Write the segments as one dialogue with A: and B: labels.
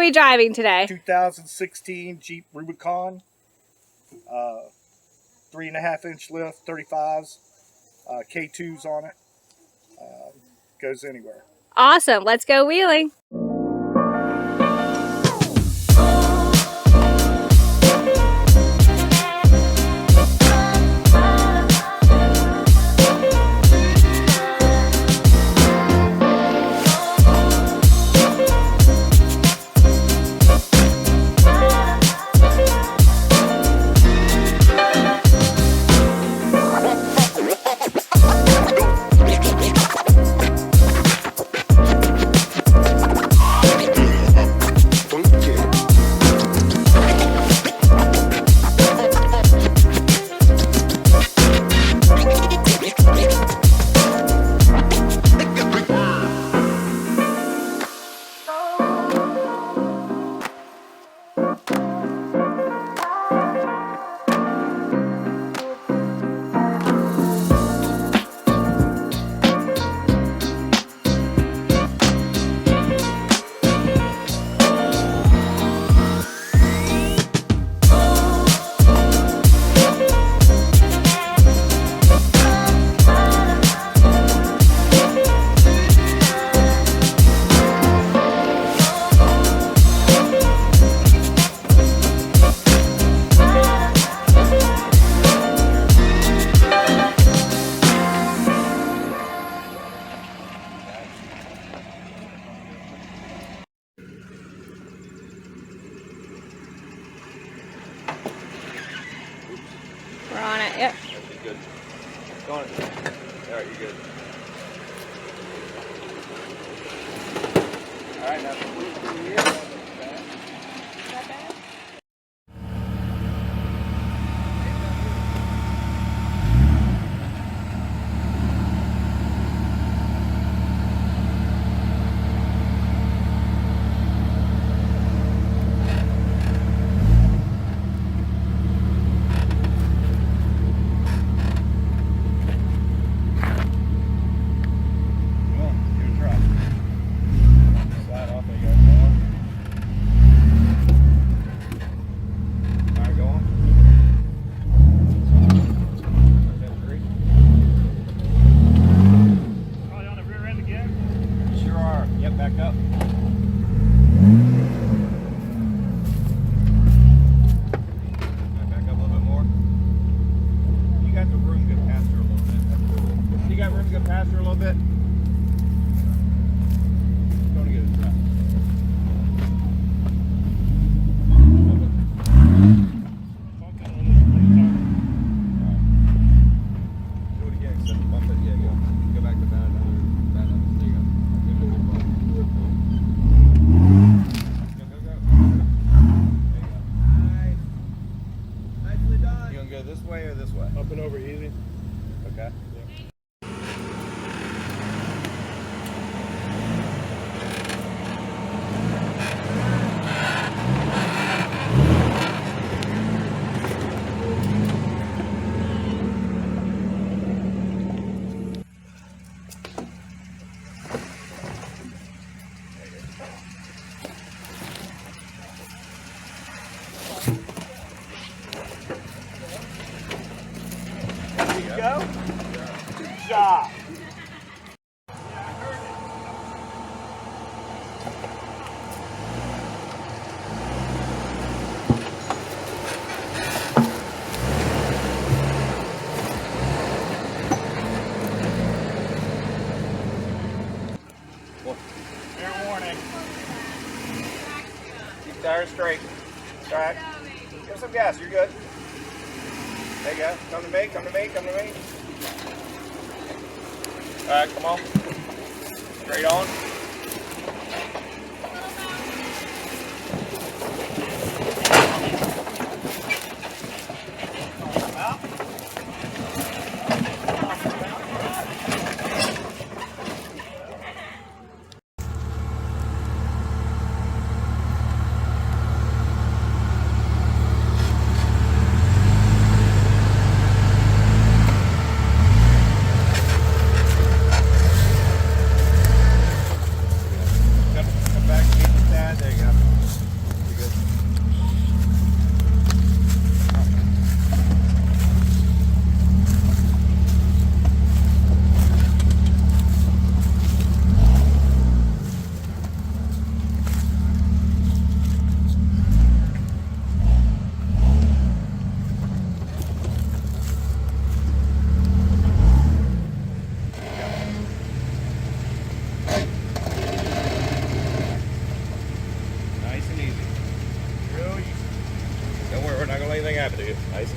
A: we driving today?
B: 2016 Jeep Rubicon, 3.5-inch lift, 35s, K2s on it. Goes anywhere.
A: Awesome. Let's go wheeling. We're on it, yep.
C: Good. Go on. Alright, you're good. Alright, now squeeze through here. Not bad. Back up. Back up a little bit more. You got the room to go past her a little bit. You got room to go past her a little bit? Going to get a trap. Do it again, except bump it. Yeah, go back to that. There you go. Go this way or this way?
B: Up and over easy.
C: Okay.
B: Go. Good job. Fair warning.
C: Keep tires straight. Alright. Give some gas, you're good. There you go. Come to me, come to me, come to me. Alright, come on. Straight on.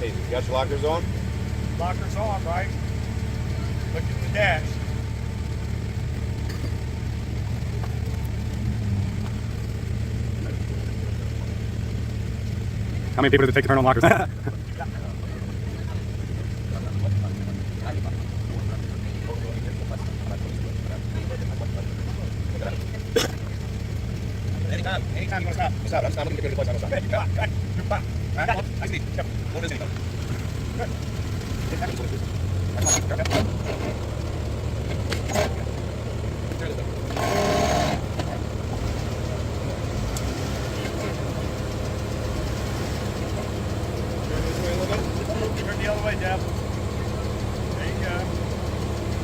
C: Hey, you got your lockers on?
B: Lockers on, right? Look at the dash.
D: How many people did it take to turn on lockers?
C: Anytime you want to stop, stop. I'm looking to get rid of the place. You're fine. I see. What is it?
B: Turn the other way, Deb. There you go.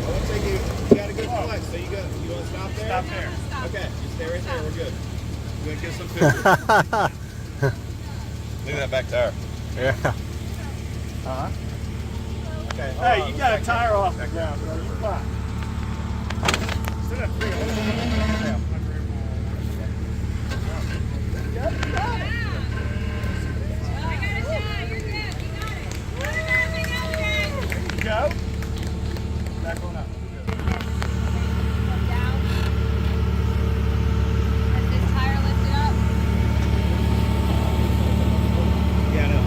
C: Well, looks like you got a good place. So you want to stop there?
B: Stop there.
C: Okay, you stay right there. We're good. You want to get some pictures? Look at that back tire.
D: Yeah.
B: Uh-huh.
C: Okay.
B: Hey, you got a tire off the ground, bro. You're fine. Still have 3 holes. Go. Back on up.
C: Yeah, no.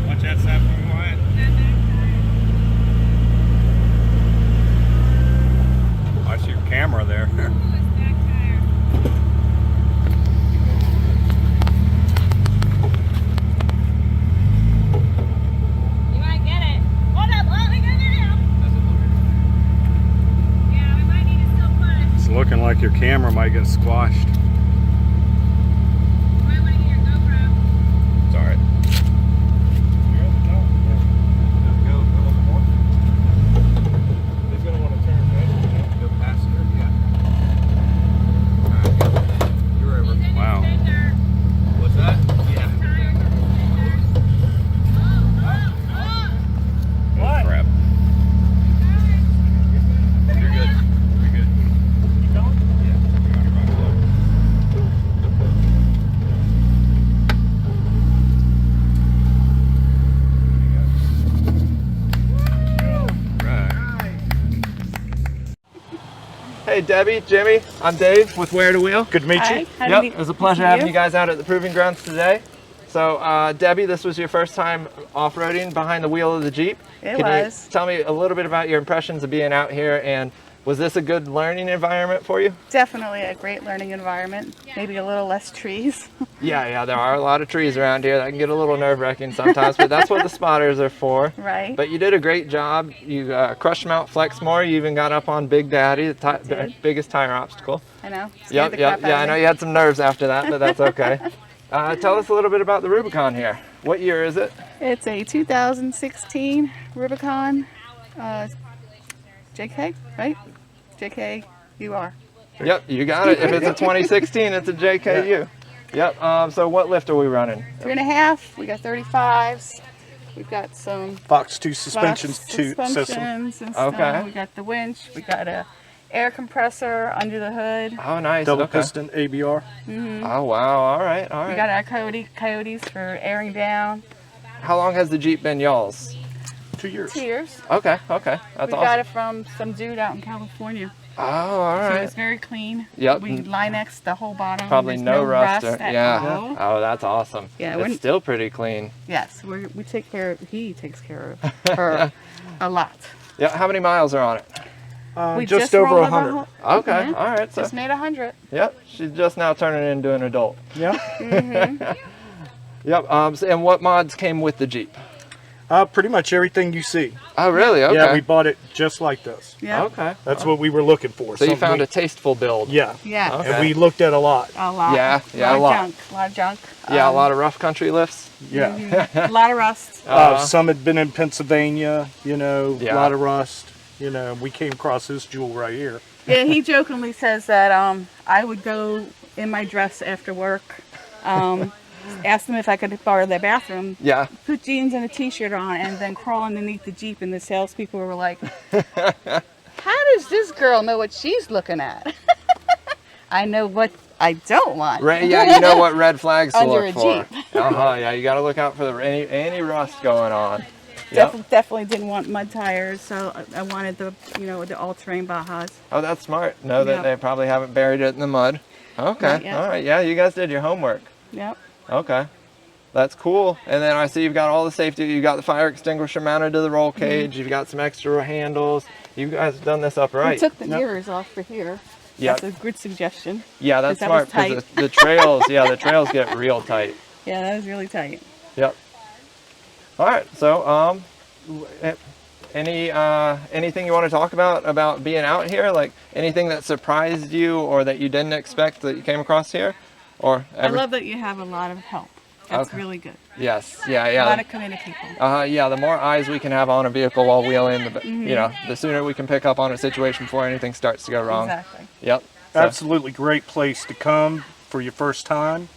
C: Watch that side for me, Wyatt. Watch your camera there.
D: It's looking like your camera might get squashed.
C: It's alright. Go a little more. He's going to want to turn, right? Go passenger? Yeah. Alright. You're over.
D: Wow.
C: What's that? Yeah.
B: What?
C: Crap. You're good. You're good.
B: Keep going?
C: Yeah. You're on your right floor. Right. Hey Debbie, Jimmy, I'm Dave with Where to Wheel.
B: Good to meet you.
C: Yep, it was a pleasure having you guys out at the Proving Grounds today. So Debbie, this was your first time off-roading behind the wheel of the Jeep.
E: It
C: Can
E: was.
C: you tell me a little bit about your impressions of being out here, and was this a good learning environment for you?
E: Definitely a great learning environment. Maybe a little less trees.
C: Yeah, there are a lot of trees around here. That can get a little nerve-wracking sometimes, but that's what the spotters are for.
E: Right.
C: But you did a great job. You crushed Mount Flexmore. You even got up on Big Daddy, the biggest tire obstacle.
E: I know.
C: Yep.
E: Scared the crap out
C: I
E: of
C: know
E: me.
C: you had some nerves after that, but that's okay. Tell us a little bit about the Rubicon here. What year is it?
E: It's a 2016 Rubicon JK, right? JK UR.
C: Yep, you got it. If it's a 2016, it's a JKU. Yep. So what lift are we running?
E: 3.5. We got 35s. We've got some
B: Fox 2 suspensions
E: box
B: system.
E: suspensions and stuff.
C: Okay.
E: We got the winch. We got a air compressor under the hood.
C: Oh, nice.
B: Double
C: okay.
B: piston ABR.
C: Oh, wow. All right.
E: We got our coyotes for airing down.
C: How long has the Jeep been y'all's?
B: 2 years.
E: 2 years.
C: Okay. That's
E: We
C: awesome.
E: got it from some dude out in California.
C: Oh, all
E: So
C: right.
E: it's very clean.
C: Yep.
E: We Linex the whole bottom.
C: Probably
E: There's
C: no rust.
E: at
C: Yeah.
E: all.
C: Oh, that's awesome.
E: Yeah,
C: It's
E: when-
C: still pretty clean.
E: Yes, we take care of, he takes care of her a lot.
C: Yeah. How many miles are on it?
E: We
B: just over
E: rolled
B: 100.
C: Okay.
E: Mhm.
C: All right. So,
E: Just made 100.
C: yep. She's just now turning into an adult.
B: Yeah.
C: Yep. And what mods came with the Jeep?
B: Pretty much everything you see.
C: Oh, really? Okay.
B: Yeah, we bought it just like this.
E: Yeah.
C: Okay.
B: That's what we were looking for.
C: So you
B: something
C: found
B: we-
C: a tasteful build.
B: Yeah.
E: Yeah.
C: Okay.
B: And we looked at a lot.
E: A lot.
C: Yeah, a
E: lot.
C: lot.
E: Of junk. A lot of junk.
C: Yeah, a lot of rough country lifts.
B: Yeah.
E: A lot of rust.
B: Some had been in Pennsylvania, you know,
C: Yeah.
B: a lot of rust. You know, we came across this jewel right here.
E: Yeah, he jokingly says that I would go in my dress after work. asked them if I could borrow their bathroom.
F: Yeah.
E: Put jeans and a t-shirt on and then crawl underneath the Jeep, and the salespeople were like, how does this girl know what she's looking at? I know what I don't want.
F: Right, yeah, you know what red flags to
E: Under
F: look
E: a
F: for.
E: Jeep.
F: Yeah, you got to look out for any rust going on. Yep.
E: Definitely didn't want mud tires, so I wanted the, the all-terrain Bajas.
F: Oh, that's smart. Know that
E: Yep.
F: they probably haven't buried it in the mud. Okay.
E: Not yet.
F: All right. Yeah, you guys did your homework.
E: Yep.
F: Okay. That's cool. And then I see you've got all the safety. You've got the fire extinguisher mounted to the roll cage. You've got some extra handles. You guys have done this up right.
E: We took the mirrors off for here.
F: Yep.
E: That's a good suggestion.
F: Yeah, that's
E: 'cause that was
F: smart because
E: tight.
F: the trails, the trails get real tight.
E: Yeah, that was really tight.
F: Yep. All right. So, anything you want to talk about being out here? Like anything that surprised you or that you didn't expect that you came across here? Or
E: I love that you have a lot of help. That's
F: Okay.
E: really good.
F: Yes.
E: A lot
F: Yeah.
E: of committed people.
F: Yeah. The more eyes we can have on a vehicle while wheeling, the sooner we can pick up on a situation before anything starts to go wrong.
E: Exactly.
F: Yep. So,
B: Absolutely great place to come for your first time.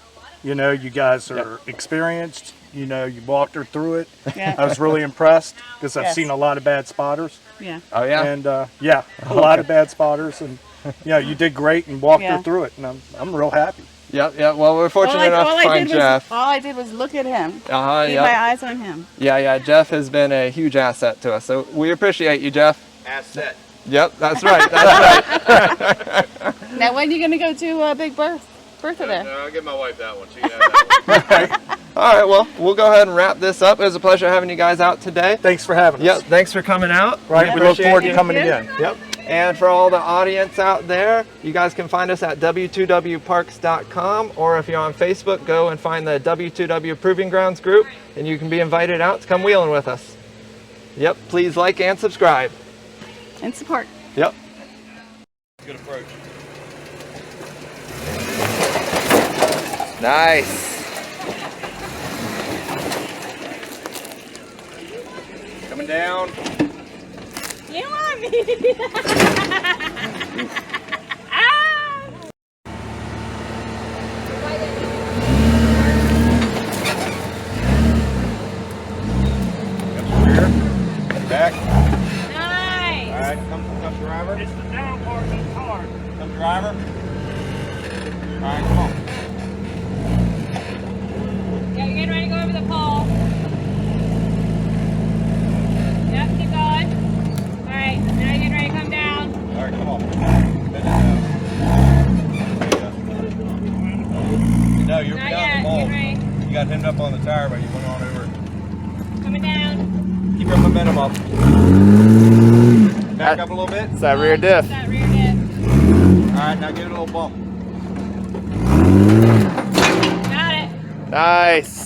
B: You guys are experienced. You walked her through it.
E: Yeah.
B: I was really impressed because I've
E: Yes.
B: seen a lot of bad spotters.
E: Yeah.
F: Oh yeah.
B: And a lot of bad spotters. And you did great and walked
E: Yeah.
B: her through it. And I'm real happy.
F: Yep. Well, we're fortunate enough to find Jeff.
E: All I did was look at him. Keep
F: Yeah.
E: my eyes on him.
F: Yeah. Jeff has been a huge asset to us, so we appreciate you, Jeff.
C: Asset.
F: Yep. That's right. That's right.
E: Now, when are you going to go to Big Bertha there?
C: No, I'll give my wife that one. She can have that one.
F: All right. Well, we'll go ahead and wrap this up. It was a pleasure having you guys out today.
B: Thanks for having us.
F: Yep. Thanks for coming out.
B: Right. We look
F: Appreciate
B: forward
F: you.
B: to coming
E: Yeah.
B: again.
F: Yep. And for all the audience out there, you guys can find us at w2wparks.com, or if you're on Facebook, go and find the W2W Proving Grounds group, and you can be invited out to come wheeling with us. Yep. Please like and subscribe.
E: And support.
F: Yep.
C: Good approach.
F: Nice.
C: Coming down.
A: You want me?
C: Rear. Back.
A: Nice.
C: All right. Come driver.
B: It's the down part of the car.
C: Come driver. All right. Come on.
A: Yeah, you're getting ready to go over the pole. Yep, keep going. All right, now you're getting ready to come down.
C: All right. Come on. Bend it down. No, you're
A: Not
C: beyond
A: yet.
C: the ball.
A: Get ready.
C: You got hemmed up on the tire, but you went on over.
A: Coming down.
C: Keep your momentum up. Back up a little bit.
F: It's that rear diff.
A: That rear diff.
C: All right. Now give it a little bump.
A: Got it.
F: Nice.